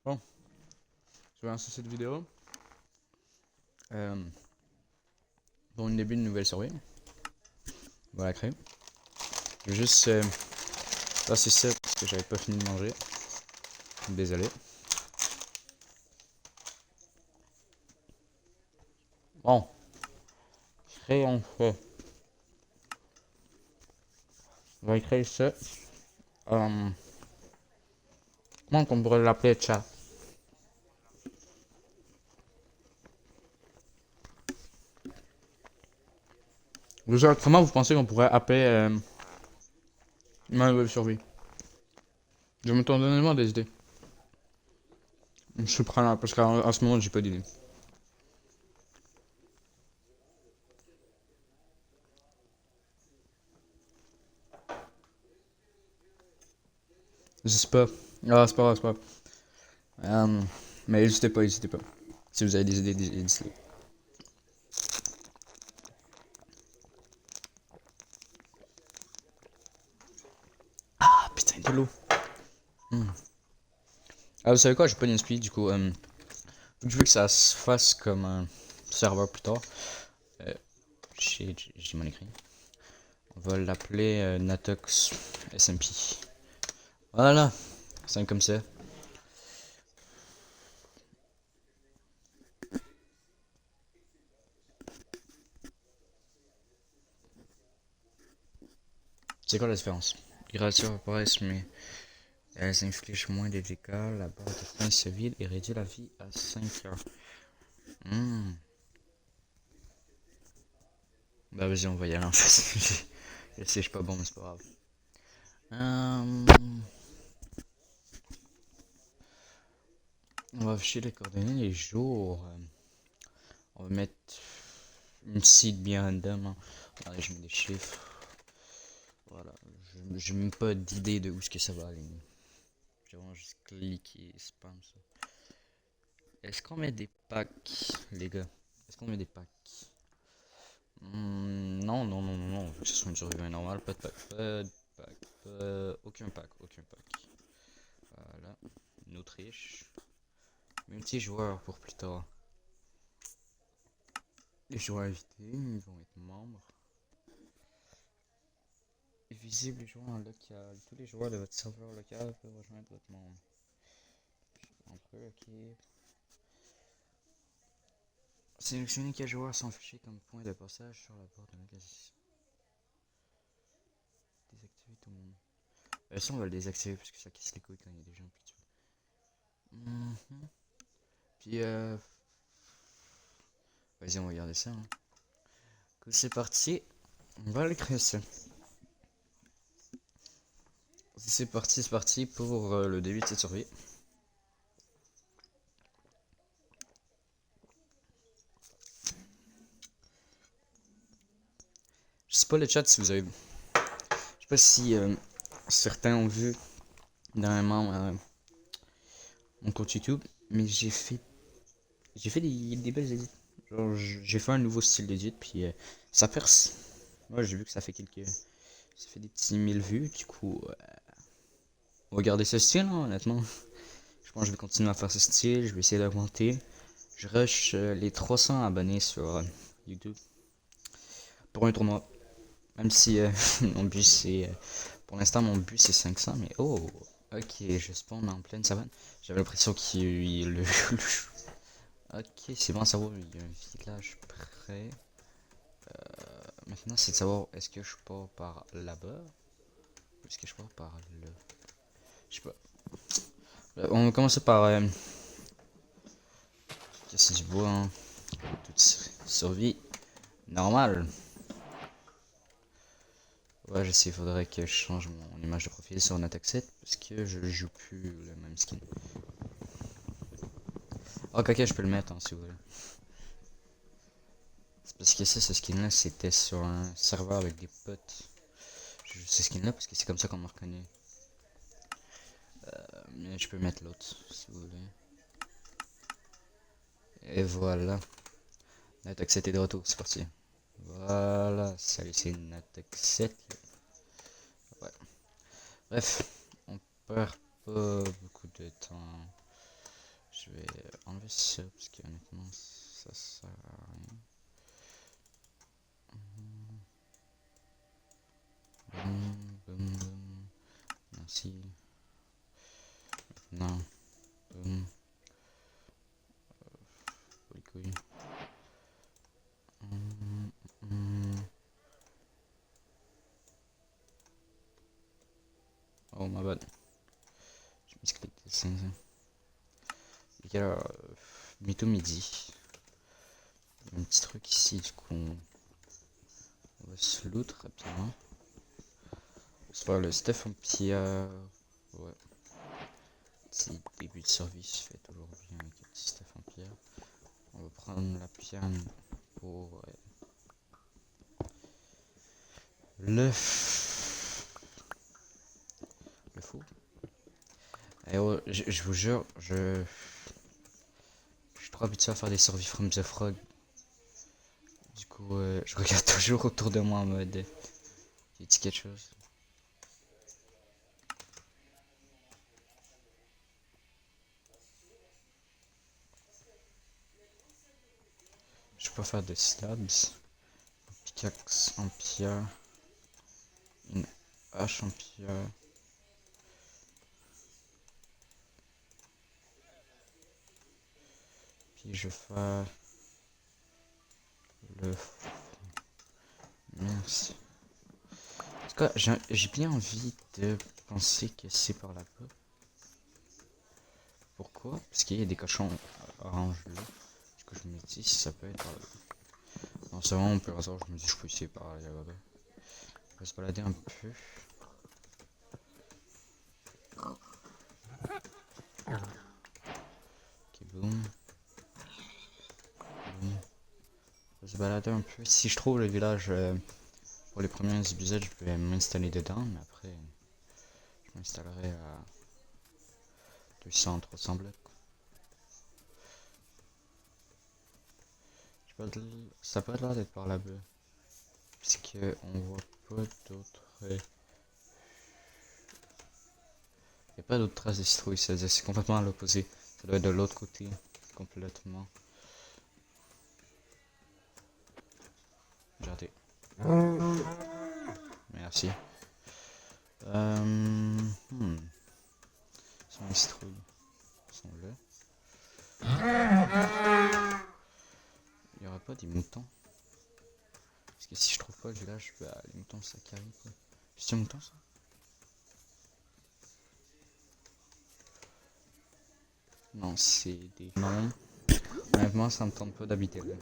Bon, je vais lancer cette vidéo. Pour le début de nouvelle survie. On va la créer. Je vais juste passer ça parce que j'avais pas fini de manger. Désolé. Bon. Créons ça. On va créer ça. Comment on pourrait l'appeler chat? Déjà, comment vous pensez qu'on pourrait appeler ma nouvelle survie? Je me tourne honnêtement des idées. Je suis preneur parce qu'en ce moment j'ai pas d'idée. Je sais pas. Ah, c'est pas grave, c'est pas grave. Mais n'hésitez pas, n'hésitez pas. Si vous avez des idées, dites-les. Ah putain, de l'eau. Ah, vous savez quoi, j'ai pas d'inspi, du coup, je veux que ça se fasse comme un serveur plus tard. J'ai mon écrit. On va l'appeler Natox SMP. Voilà, c'est comme ça. C'est quoi la différence? Les créatures apparaissent, mais elles infligent moins de dégâts. La barre de faim se vide et réduit la vie à 5 heures. Bah vas-y, on va y aller en fait. Je sais, je suis pas bon, mais c'est pas grave. On va afficher les coordonnées, les jours. On va mettre une site bien random. Hein. Allez, je mets des chiffres. Voilà. J'ai même pas d'idée de où est-ce que ça va aller. J'ai vraiment juste cliqué spam ça. Est-ce qu'on met des packs, les gars? Est-ce qu'on met des packs? Non, non, non, non, non. Faut que ce soit une survie normale. Pas de pack, pas de pack, aucun pack, aucun pack. Voilà. Une Autriche. Multijoueur pour plus tard. Les joueurs invités, ils vont être membres. Visible les joueurs en local. Tous les joueurs de votre serveur local peuvent rejoindre votre monde. Entre eux, ok. Sélectionnez quels joueurs sont affichés comme point de passage sur la porte de magasin. Désactiver tout le monde. Ça, on va le désactiver parce que ça casse les couilles quand il y a des gens. Puis, vas-y, on va garder ça. Hein. C'est parti. On va le créer ça. C'est parti pour le début de cette survie. Je sais pas le chat si vous avez. Je sais pas si certains ont vu dernièrement mon compte YouTube, mais j'ai fait des belles édits. Genre j'ai fait un nouveau style d'édit puis ça perce. Moi j'ai vu que ça fait ça fait des petits 1000 vues, du coup on va garder ce style hein, honnêtement. Je pense que je vais continuer à faire ce style, je vais essayer d'augmenter. Je rush les 300 abonnés sur YouTube pour un tournoi. Même si mon but c'est pour l'instant mon but c'est 500 mais oh ok je spawn en pleine savane. J'avais l'impression qu'il ok c'est bon à savoir il y a un village près. Maintenant c'est de savoir est-ce que je pars par là-bas ou est-ce que je pars par là. Je sais pas. On va commencer par casser du bois hein. Toute survie normale. Ouais, je sais, il faudrait que je change mon image de profil sur Natox parce que je joue plus le même skin. Oh, ok, je peux le mettre hein, si vous voulez. C'est parce que ça, ce skin là, c'était sur un serveur avec des potes. Je joue ce skin là parce que c'est comme ça qu'on me reconnaît. Mais je peux mettre l'autre si vous voulez. Et voilà. Natox est de retour, c'est parti. Voilà, salut, c'est Natox. Ouais. Bref, on perd pas beaucoup de temps. je vais enlever ça parce que honnêtement ça sert à rien. Boum, boum, boum. Merci. Non. Boum. Les couilles. Hum, hum. Oh my bad. Je m'explique ça. Il y a bientôt midi. Il y a un petit truc ici, du coup on va se loot rapidement. C'est pas le Steph en pierre. Ouais. Petit début de survie se fait toujours bien avec le petit Steph en pierre. On va prendre la pierre pour le fou. Et ouais, je vous jure, je suis trop habitué à faire des survies from the frog. Du coup, je regarde toujours autour de moi en mode y a-t-il quelque chose. Je peux faire des slabs, une pickaxe en pierre, une hache en pierre. Puis je fais le... Merci. En tout cas, j'ai bien envie de penser que c'est par là-bas. Pourquoi? Parce qu'il y a des cochons orange là. Du coup, je me dis si ça peut être par là. Non, c'est vraiment peu hasard, je me dis je peux essayer par là-bas. On va se balader un peu. Ok, boum. Boum. On va se balader un peu. Si je trouve le village pour les premiers épisodes, je vais m'installer dedans, mais après, je m'installerai à 200-300 blocs. Ça peut être l'air d'être par là-bas. Puisque on voit pas d'autres. Il n'y a pas d'autres traces de citrouilles, c'est complètement à l'opposé. Ça doit être de l'autre côté, complètement. Regardez. Merci. Sont les citrouilles. Ils sont là. Il n'y aura pas des moutons. Parce que si je trouve pas le village, bah, les moutons ça carré quoi. C'est un mouton ça? Non, c'est des gnomes. Honnêtement, ça me tente pas d'habiter là.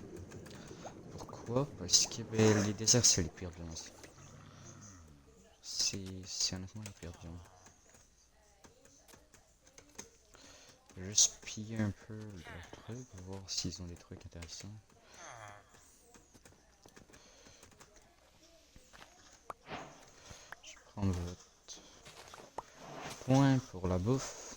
Pourquoi? Parce que ben, les déserts c'est les pires biomes aussi. C'est honnêtement les pires biomes. Je vais juste piller un peu leurs trucs, voir s'ils ont des trucs intéressants. Je vais prendre votre point pour la bouffe.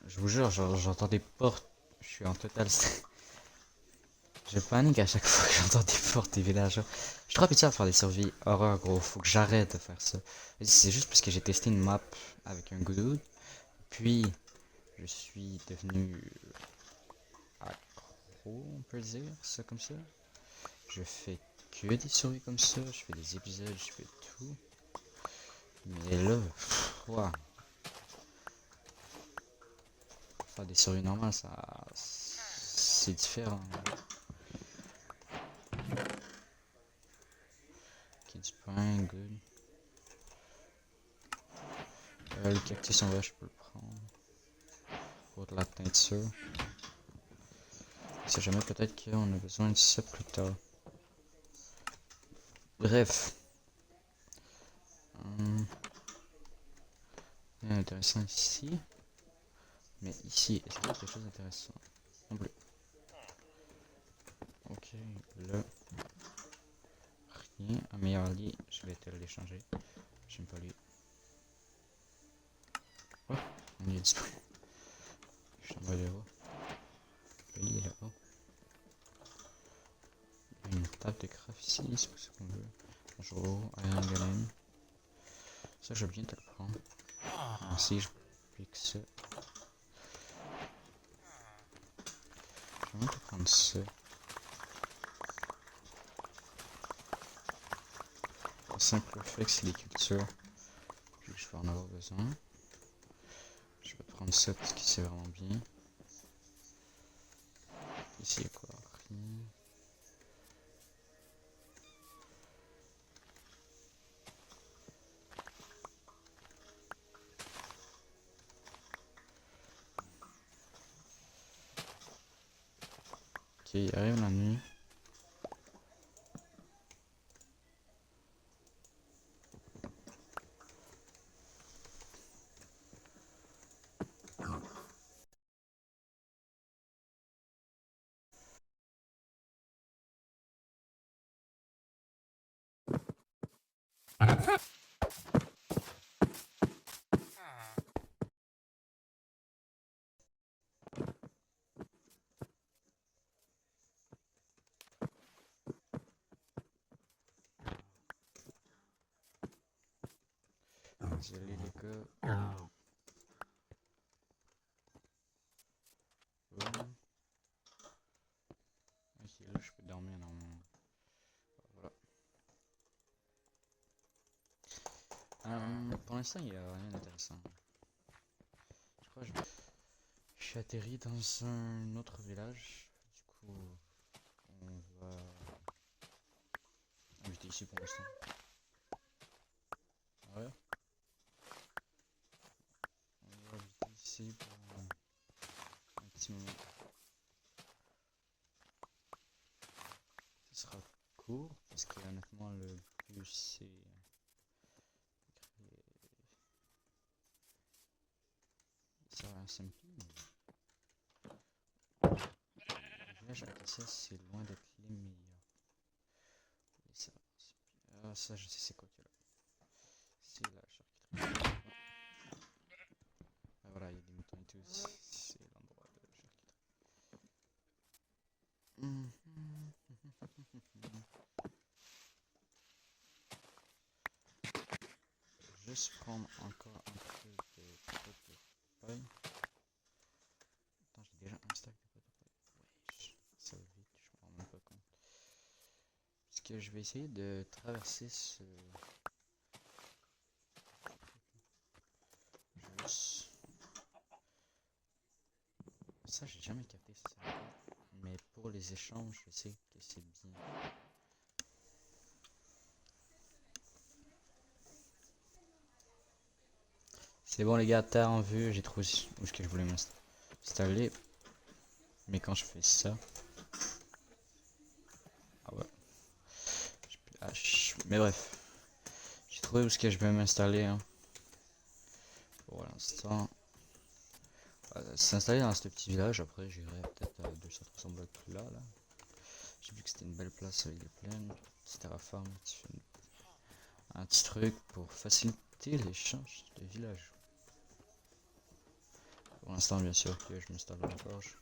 Je vous jure, j'entends des portes. Je suis en total stress. Je panique à chaque fois que j'entends des portes des villageois. Je suis trop habitué à faire des survies horreur, gros. Faut que j'arrête de faire ça. C'est juste parce que j'ai testé une map avec un good. Puis, je suis devenu accro, on peut dire, ça comme ça. Je fais que des survies comme ça. Je fais des épisodes, je fais tout. Mais là, wow. Faire des survies normales, ça, c'est différent. Ok, du pain, good. Le cactus en vrai, je peux le prendre. Pour de la teinture. Si jamais peut-être qu'on a besoin de ça plus tard. Bref. Rien d'intéressant ici. Mais ici, est-ce qu'il y a quelque chose d'intéressant? En bleu. Ok, là. Rien. Un meilleur lit, je vais te l'échanger. J'aime pas lui. Oh, on y est disponible. Je t'envoie là-haut. Il est là-haut. Il y a une table de craft ici, c'est pas ce qu'on veut. Bonjour, Iron Golem. Ça, je veux bien te le prendre. Ainsi, je pique ça. Je vais même te prendre ça. Le simple fait que c'est des cultures. Puis je vais en avoir besoin. Je vais prendre ça parce que c'est vraiment bien. Ici, il y a quoi? Rien. Ok, il arrive la nuit. Désolé les gars. Boum. Ok, là je peux dormir normalement. Voilà. Pour l'instant, il n'y a rien d'intéressant. Je crois que je suis atterri dans un autre village. Du coup, on va habiter ici pour l'instant. Ouais. On va habiter ici pour un petit moment. Ce sera court parce que honnêtement, le but c'est créer. Ça va un SMP. Le village à Cassia, c'est loin d'être les meilleurs. Et ça, ah, ça, je sais c'est quoi qu'il y a là. C'est la charcuterie. Ah, voilà, il y a des moutons et tout. C'est l'endroit de la charcuterie. Je vais juste prendre encore un peu de potes de paille. Attends, j'ai déjà un stack de potes de paille. Wesh, ça va vite, je me rends même pas compte. Parce que je vais essayer de traverser ce. Juste. Ça, j'ai jamais capté ça. Mais pour les échanges, je sais que c'est bien. C'est bon les gars, terre en vue, j'ai trouvé où est-ce que je voulais m'installer. Mais quand je fais ça... Ah ouais. J'ai plus de hache. Mais bref. J'ai trouvé où est-ce que je vais m'installer. Hein. Pour l'instant. S'installer dans ce petit village, après j'irai peut-être à 200-300 blocs plus là. J'ai vu que c'était une belle place avec des plaines. Petit terraform, un petit truc pour faciliter l'échange de village. Pour l'instant, bien sûr que je m'installe dans la forge.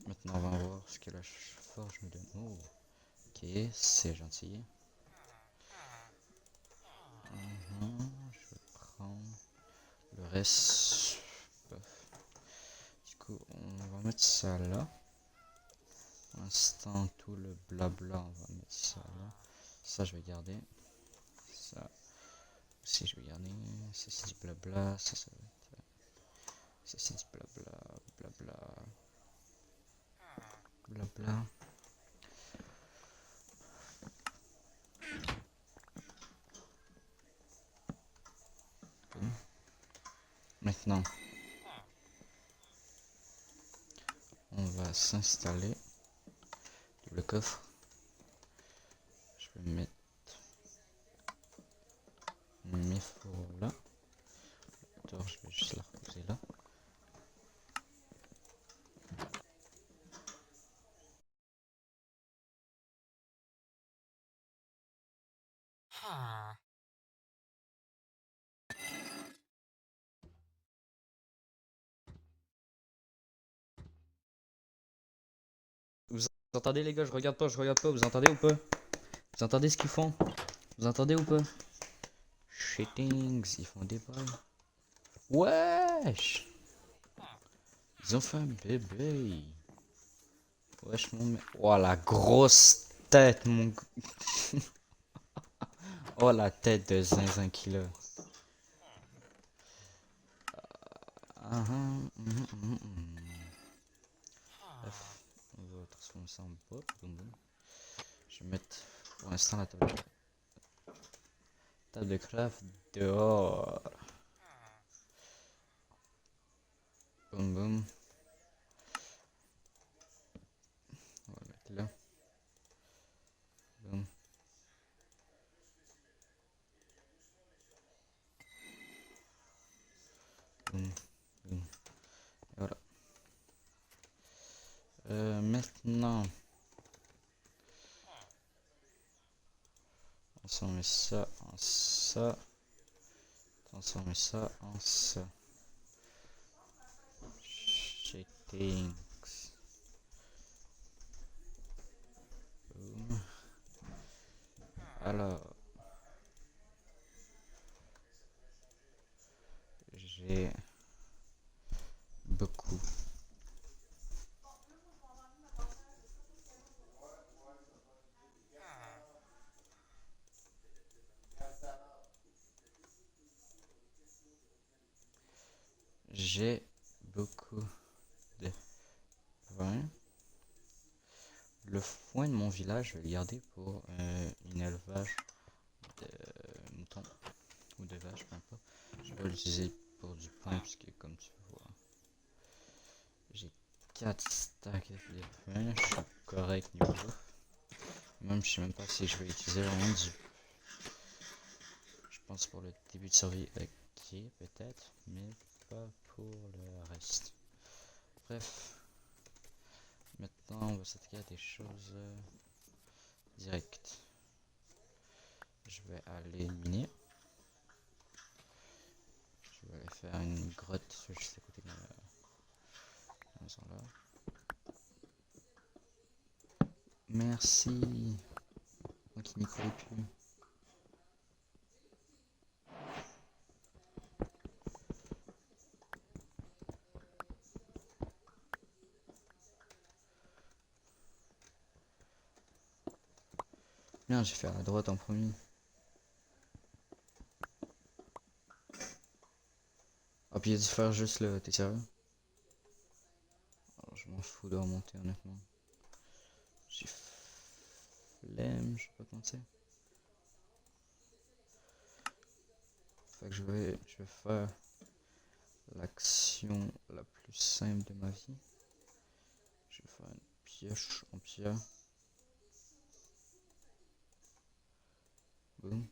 Maintenant, on va voir ce que la forge me donne. Oh, ok, c'est gentil. Je vais prendre le reste. Bof. Du coup, on va mettre ça là. Pour l'instant, tout le blabla, on va mettre ça là. Ça, je vais garder. Ça aussi, je vais garder. Ça, c'est du blabla. Ça va être. Ça, c'est du blabla. Blabla. Blabla. Maintenant, on va s'installer. Le coffre. Je vais mettre mes fours là. Alors, je vais juste la reposer là. Vous entendez les gars, je regarde pas, vous entendez ou pas? Vous entendez ce qu'ils font? Vous entendez ou pas? Shittings, ils font des balles. Wesh! Ils ont fait un bébé. Wesh, mon mec. Oh, la grosse tête, mon. Oh, la tête de zinzin qu'il a. Bref, on va transformer ça en bot. Boum, boum. Je vais mettre pour l'instant la table de craft dehors. Boum boum. On va mettre là. Boum. Boum. Boum. Et voilà. Maintenant, transformer ça en ça. Transformer ça en ça. Shittings. Boum. Alors, j'ai beaucoup. J'ai beaucoup de vin. Le foin de mon village, je vais le garder pour une élevage de moutons ou de vaches, peu importe. Je vais l'utiliser pour du pain, puisque comme tu vois, j'ai 4 stacks de pain, je suis correct niveau bouffe. Même je sais même pas si je vais utiliser vraiment du. Je pense pour le début de survie, ok, peut-être, mais pas pour le reste. Bref, maintenant on va s'attaquer à des choses directes. Je vais aller miner. Je vais aller faire une grotte juste à côté de la maison là. Merci. Moi qui n'y croyais plus. Bien, j'ai fait à la droite en premier. Ah, puis il y a du fer juste là, t'es sérieux? Alors, je m'en fous de remonter honnêtement. J'ai flemme, je sais pas comment c'est. Fait que je vais faire l'action la plus simple de ma vie. Je vais faire une pioche en pierre. Boum.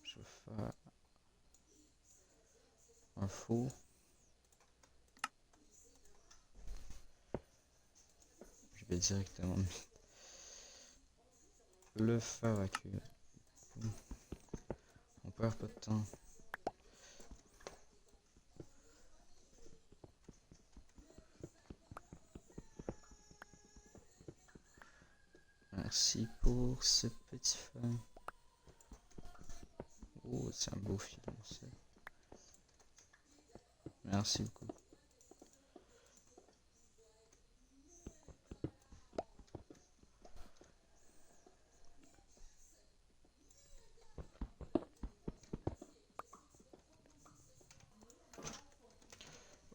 Je vais faire un four. Je vais directement mettre le fer à cuire. Boum. On perd pas de temps. Merci pour ce petit fer. Oh, c'est un beau filon, ça. Merci beaucoup.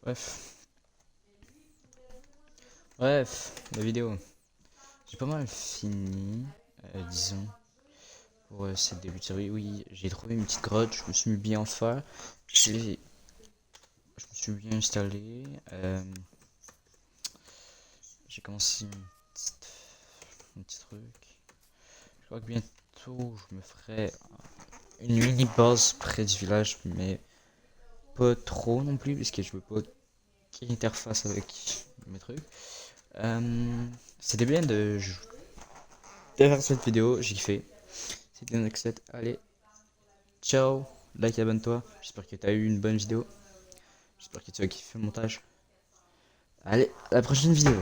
Bref. Bref, la vidéo. J'ai pas mal fini, disons, pour cette début de série. Oui, j'ai trouvé une petite grotte, je me suis mis bien en fer. Je me suis bien installé. J'ai commencé un petit truc. Je crois que bientôt je me ferai une mini base près du village, mais pas trop non plus, parce que je veux pas qu'il interface avec mes trucs. C'était bien de faire cette vidéo, j'ai kiffé. C'était un excellent. Allez, ciao, like et abonne-toi. J'espère que tu as eu une bonne vidéo. J'espère que tu as kiffé le montage. Allez, à la prochaine vidéo.